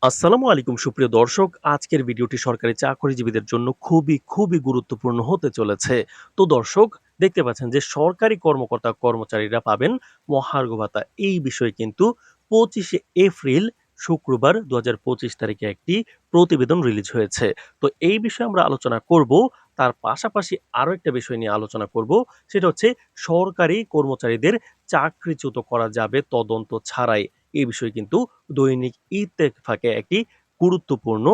আসসালামু আলাইকুম সুপ্রিয় দর্শক। আজকের ভিডিওটি সরকারি চাকরিজীবীদের জন্য খুবই গুরুত্বপূর্ণ হতে চলেছে। তো দর্শক, দেখতে পাচ্ছেন যে সরকারি কর্মচারীরা পাবেন মহার্ঘ ভাতা। এই বিষয়ে কিন্তু 25শে এপ্রিল শুক্রবার ২০২৫ তারিখে একটি প্রতিবেদন রিলিজ হয়েছে। তো এই বিষয়ে আমরা আলোচনা করব। তার পাশাপাশি আরো একটা বিষয় নিয়ে আলোচনা করব। সেটা হচ্ছে সরকারি কর্মচারীদের চাকরিচ্যুত করা যাবে তদন্ত ছাড়াই। এই বিষয়ে কিন্তু দৈনিক ইত্তেফাকে একটি গুরুত্বপূর্ণ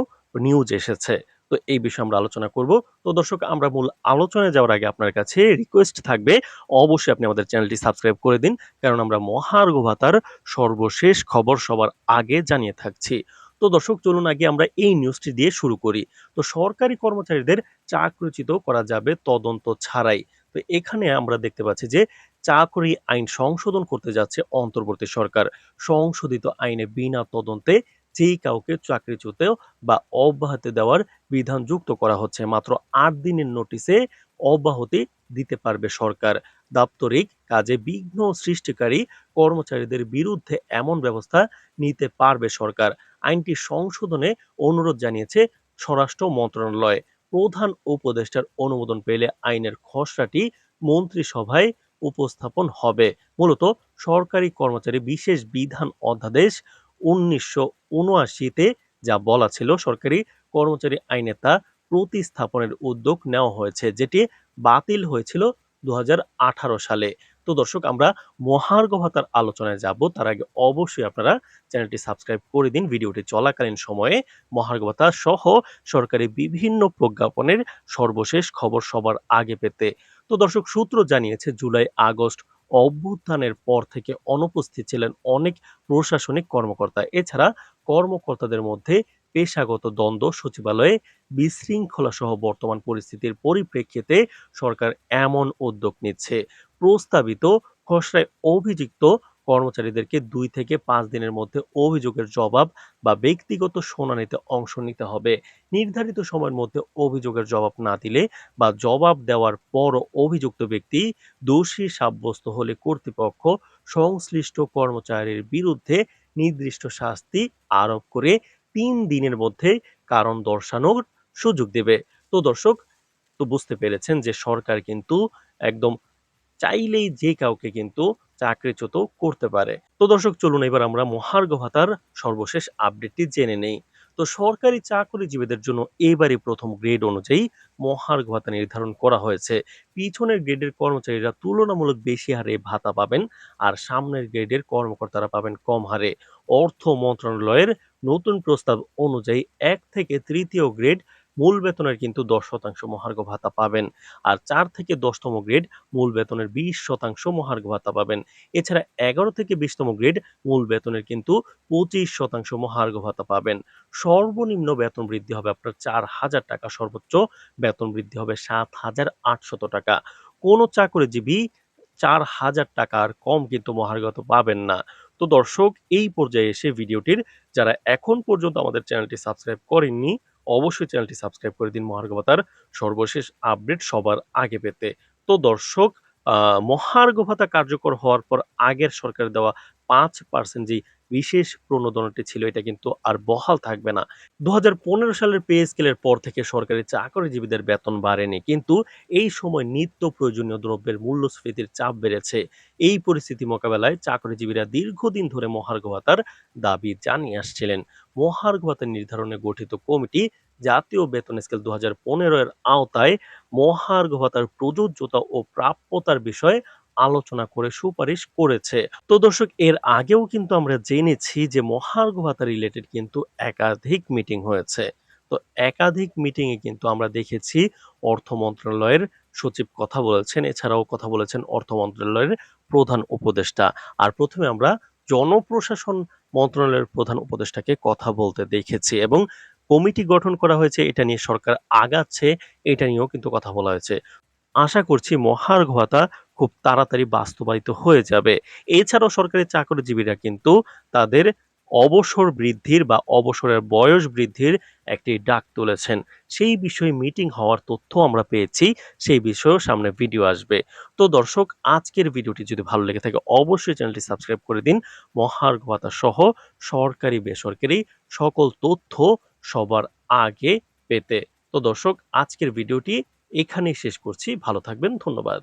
নিউজ এসেছে। তো এই বিষয়ে আমরা আলোচনা করব। তো দর্শক, আমরা মূল আলোচনায় যাওয়ার আগে আপনার কাছে রিকোয়েস্ট থাকবে, অবশ্যই আপনি আমাদের চ্যানেলটি সাবস্ক্রাইব করে দিন। কারণ আমরা মহার্ঘ ভাতার সর্বশেষ খবর সবার আগে জানিয়ে থাকছি। তো দর্শক, চলুন আগে আমরা এই নিউজটি দিয়ে শুরু করি। তো সরকারি কর্মচারীদের চাকরিচ্যুত করা যাবে তদন্ত ছাড়াই। তো এখানে আমরা দেখতে পাচ্ছি যে চাকরি আইন সংশোধন করতে যাচ্ছে অন্তর্বর্তী সরকার। সংশোধিত আইনে বিনা তদন্তে যেই কাউকে চাকরিচ্যুত বা অব্যাহতি দেওয়ার বিধান যুক্ত করা হচ্ছে। মাত্র ৮ দিনের নোটিশে অব্যাহতি দিতে পারবে সরকার। দাপ্তরিক কাজে বিঘ্ন সৃষ্টিকারী কর্মচারীদের বিরুদ্ধে এমন ব্যবস্থা নিতে পারবে সরকার। আইনটি সংশোধনে অনুরোধ জানিয়েছে স্বরাষ্ট্র মন্ত্রণালয়। প্রধান উপদেষ্টার অনুমোদন পেলে আইনের খসড়াটি মন্ত্রিসভায় উপস্থাপন হবে। মূলত সরকারি কর্মচারী বিশেষ বিধান অধ্যাদেশ ১৯৭৯-তে যা বলা ছিল, সরকারি কর্মচারী আইনে তা প্রতিস্থাপনের উদ্যোগ নেওয়া হয়েছে, যেটি বাতিল হয়েছিল ২০১৮ সালে। তো দর্শক, আমরা মহার্ঘ ভাতার আলোচনায় যাব। তার আগে অবশ্যই আপনারা চ্যানেলটি সাবস্ক্রাইব করে দিন। ভিডিওটি চলাকালীন সময়ে মহার্ঘ ভাতা সহ সরকারি বিভিন্ন প্রজ্ঞাপনের সর্বশেষ খবর সবার আগে পেতে। তো দর্শক, সূত্র জানিয়েছে জুলাই আগস্ট অভ্যুত্থানের পর থেকে অনুপস্থিত ছিলেন অনেক প্রশাসনিক কর্মকর্তা। এছাড়া কর্মকর্তাদের মধ্যে পেশাগত দ্বন্দ্ব, সচিবালয়ে বিশৃঙ্খলা সহ বর্তমান পরিস্থিতির পরিপ্রেক্ষিতে সরকার এমন উদ্যোগ নিচ্ছে। প্রস্তাবিত খসড়ায় অভিযুক্ত কর্মচারীদেরকে ২ থেকে ৫ দিনের মধ্যে অভিযোগের জবাব বা ব্যক্তিগত শুনানিতে অংশ নিতে হবে। নির্ধারিত সময়ের মধ্যে অভিযোগের জবাব না দিলে বা জবাব দেওয়ার পরও অভিযুক্ত ব্যক্তি দোষী সাব্যস্ত হলে কর্তৃপক্ষ সংশ্লিষ্ট কর্মচারীর বিরুদ্ধে নির্দিষ্ট শাস্তি আরোপ করে ৩ দিনের মধ্যে কারণ দর্শানোর সুযোগ দেবে। তো দর্শক, তো বুঝতে পেরেছেন যে সরকার কিন্তু একদম চাইলেই যে কাউকে কিন্তু চাকরিচ্যুত করতে পারে। তো দর্শক, চলুন এবার আমরা মহার্ঘ ভাতার সর্বশেষ আপডেটটি জেনে নেই। তো সরকারি চাকরিজীবীদের জন্য এবারই প্রথম গ্রেড অনুযায়ী মহার্ঘ ভাতা নির্ধারণ করা হয়েছে। পিছনের গ্রেডের কর্মচারীরা তুলনামূলক বেশি হারে ভাতা পাবেন, আর সামনের গ্রেডের কর্মকর্তারা পাবেন কম হারে। অর্থ মন্ত্রণালয়ের নতুন প্রস্তাব অনুযায়ী ১ থেকে ৩য় গ্রেড মূল বেতনের কিন্তু ১০% মহার্ঘ ভাতা পাবেন, আর ৪ থেকে ১০তম গ্রেড মূল বেতনের ২০% মহার্ঘ ভাতা পাবেন। এছাড়া ১১ থেকে ২০তম গ্রেড মূল বেতনের কিন্তু ২৫% মহার্ঘ ভাতা পাবেন। সর্বনিম্ন বেতন বৃদ্ধি হবে আপনার ৪,০০০ টাকা, সর্বোচ্চ বেতন বৃদ্ধি হবে ৭,৮০০ টাকা। কোন চাকরিজীবী ৪,০০০ টাকার কম কিন্তু মহার্ঘ ভাতা পাবেন না। তো দর্শক, এই পর্যায়ে এসে ভিডিওটির যারা এখন পর্যন্ত আমাদের চ্যানেলটি সাবস্ক্রাইব করেননি, অবশ্যই চ্যানেলটি সাবস্ক্রাইব করে দিন মহার্ঘ ভাতার সর্বশেষ আপডেট সবার আগে পেতে। তো দর্শক, মহার্ঘ ভাতা কার্যকর হওয়ার পর আগের সরকার দেওয়া ৫% যেই বিশেষ প্রণোদনাটি ছিল, এটা কিন্তু আর বহাল থাকবে না। ২০১৫ সালের পে স্কেলের পর থেকে সরকারি চাকরিজীবীদের বেতন বাড়েনি, কিন্তু এই সময় নিত্য প্রয়োজনীয় দ্রব্যের মূল্যস্ফীতির চাপ বেড়েছে। এই পরিস্থিতি মোকাবেলায় চাকরিজীবীরা দীর্ঘদিন ধরে মহার্ঘ ভাতার দাবি জানিয়ে আসছিলেন। মহার্ঘ ভাতা নির্ধারণে গঠিত কমিটি জাতীয় বেতন স্কেল ২০১৫ এর আওতায় মহার্ঘ ভাতার প্রযোজ্যতা ও প্রাপ্যতার বিষয়ে আলোচনা করে সুপারিশ করেছে। তো দর্শক, এর আগেও কিন্তু আমরা জেনেছি যে মহার্ঘ ভাতা রিলেটেড কিন্তু একাধিক মিটিং হয়েছে। তো একাধিক মিটিং এ কিন্তু আমরা দেখেছি অর্থ মন্ত্রণালয়ের সচিব কথা বলেছেন, এছাড়াও কথা বলেছেন অর্থ মন্ত্রণালয়ের প্রধান উপদেষ্টা। আর প্রথমে আমরা জনপ্রশাসন মন্ত্রণালয়ের প্রধান উপদেষ্টাকে কথা বলতে দেখেছি, এবং কমিটি গঠন করা হয়েছে, এটা নিয়ে সরকার আগাচ্ছে, এটা নিয়েও কিন্তু কথা বলা হয়েছে। আশা করছি মহার্ঘ ভাতা খুব তাড়াতাড়ি বাস্তবায়িত হয়ে যাবে। এছাড়াও সরকারি চাকরিজীবীরা কিন্তু তাদের অবসর বৃদ্ধির বা অবসরের বয়স বৃদ্ধির একটি ডাক তুলেছেন। সেই বিষয়ে মিটিং হওয়ার তথ্য আমরা পেয়েছি, সেই বিষয়েও সামনে ভিডিও আসবে। তো দর্শক, আজকের ভিডিওটি যদি ভালো লেগে থাকে অবশ্যই চ্যানেলটি সাবস্ক্রাইব করে দিন মহার্ঘ ভাতা সহ সরকারি বেসরকারি সকল তথ্য সবার আগে পেতে। তো দর্শক, আজকের ভিডিওটি এখানেই শেষ করছি। ভালো থাকবেন। ধন্যবাদ।